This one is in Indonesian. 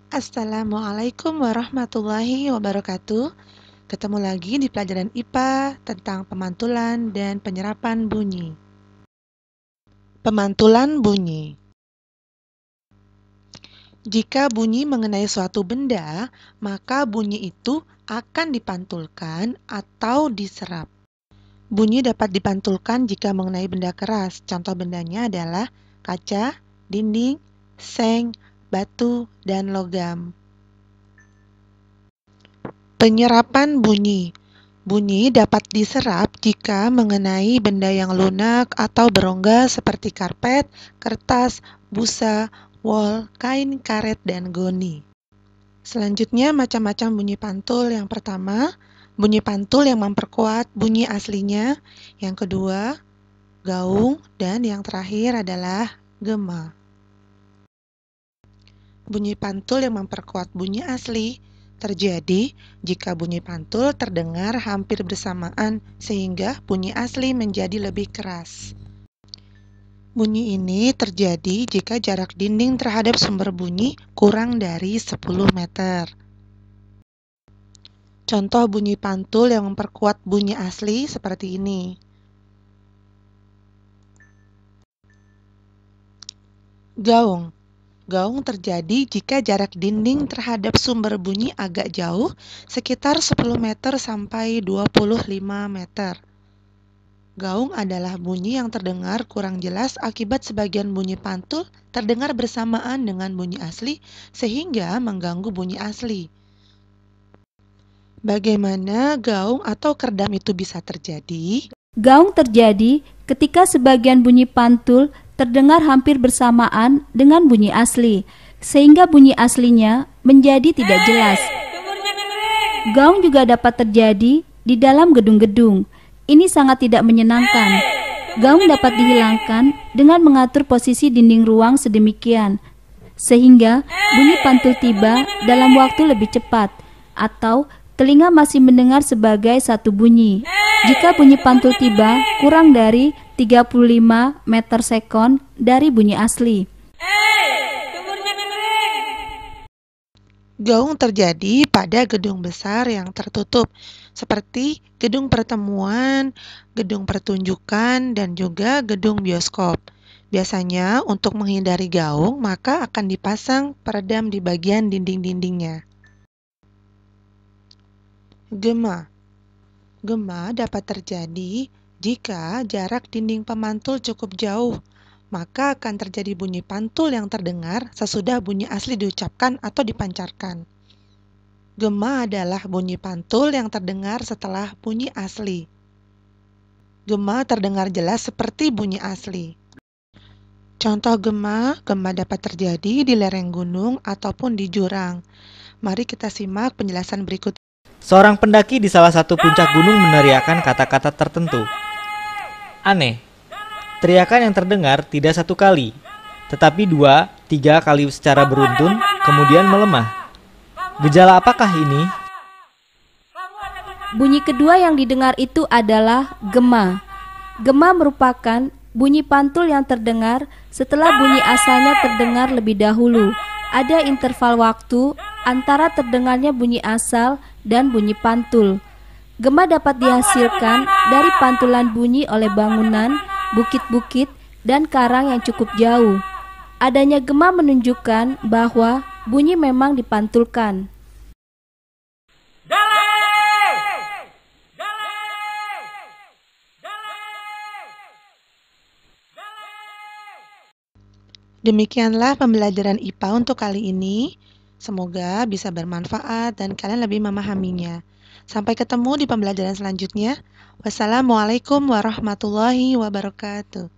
Assalamualaikum warahmatullahi wabarakatuh. Ketemu lagi di pelajaran IPA tentang pemantulan dan penyerapan bunyi. Pemantulan bunyi. Jika bunyi mengenai suatu benda, maka bunyi itu akan dipantulkan atau diserap. Bunyi dapat dipantulkan jika mengenai benda keras. Contoh bendanya adalah kaca, dinding, seng, batu, dan logam. Penyerapan bunyi. Bunyi dapat diserap jika mengenai benda yang lunak atau berongga seperti karpet, kertas, busa, wol, kain, karet, dan goni. Selanjutnya macam-macam bunyi pantul. Yang pertama, bunyi pantul yang memperkuat bunyi aslinya. Yang kedua, gaung, dan yang terakhir adalah gema. Bunyi pantul yang memperkuat bunyi asli terjadi jika bunyi pantul terdengar hampir bersamaan sehingga bunyi asli menjadi lebih keras. Bunyi ini terjadi jika jarak dinding terhadap sumber bunyi kurang dari 10 meter. Contoh bunyi pantul yang memperkuat bunyi asli seperti ini. Gaung. Gaung terjadi jika jarak dinding terhadap sumber bunyi agak jauh, sekitar 10 meter sampai 25 meter. Gaung adalah bunyi yang terdengar kurang jelas akibat sebagian bunyi pantul terdengar bersamaan dengan bunyi asli, sehingga mengganggu bunyi asli. Bagaimana gaung atau kerdam itu bisa terjadi? Gaung terjadi ketika sebagian bunyi pantul terdengar hampir bersamaan dengan bunyi asli, sehingga bunyi aslinya menjadi tidak jelas. Gaung juga dapat terjadi di dalam gedung-gedung. Ini sangat tidak menyenangkan. Gaung dapat dihilangkan dengan mengatur posisi dinding ruang sedemikian, sehingga bunyi pantul tiba dalam waktu lebih cepat, atau telinga masih mendengar sebagai satu bunyi. Jika bunyi pantul tiba kurang dari 35 meter sekon dari bunyi asli. Gaung terjadi pada gedung besar yang tertutup, seperti gedung pertemuan, gedung pertunjukan, dan juga gedung bioskop. Biasanya, untuk menghindari gaung, maka akan dipasang peredam di bagian dinding-dindingnya. Gema. Gema dapat terjadi jika jarak dinding pemantul cukup jauh, maka akan terjadi bunyi pantul yang terdengar sesudah bunyi asli diucapkan atau dipancarkan. Gema adalah bunyi pantul yang terdengar setelah bunyi asli. Gema terdengar jelas seperti bunyi asli. Contoh gema dapat terjadi di lereng gunung ataupun di jurang. Mari kita simak penjelasan berikut. Seorang pendaki di salah satu puncak gunung meneriakkan kata-kata tertentu. Aneh, teriakan yang terdengar tidak satu kali, tetapi 2-3 kali secara beruntun, kemudian melemah. Gejala apakah ini? Bunyi kedua yang didengar itu adalah gema. Gema merupakan bunyi pantul yang terdengar setelah bunyi asalnya terdengar lebih dahulu. Ada interval waktu antara terdengarnya bunyi asal dan bunyi pantul. Gema dapat dihasilkan dari pantulan bunyi oleh bangunan, bukit-bukit, dan karang yang cukup jauh. Adanya gema menunjukkan bahwa bunyi memang dipantulkan. Demikianlah pembelajaran IPA untuk kali ini. Semoga bisa bermanfaat dan kalian lebih memahaminya. Sampai ketemu di pembelajaran selanjutnya. Wassalamualaikum warahmatullahi wabarakatuh.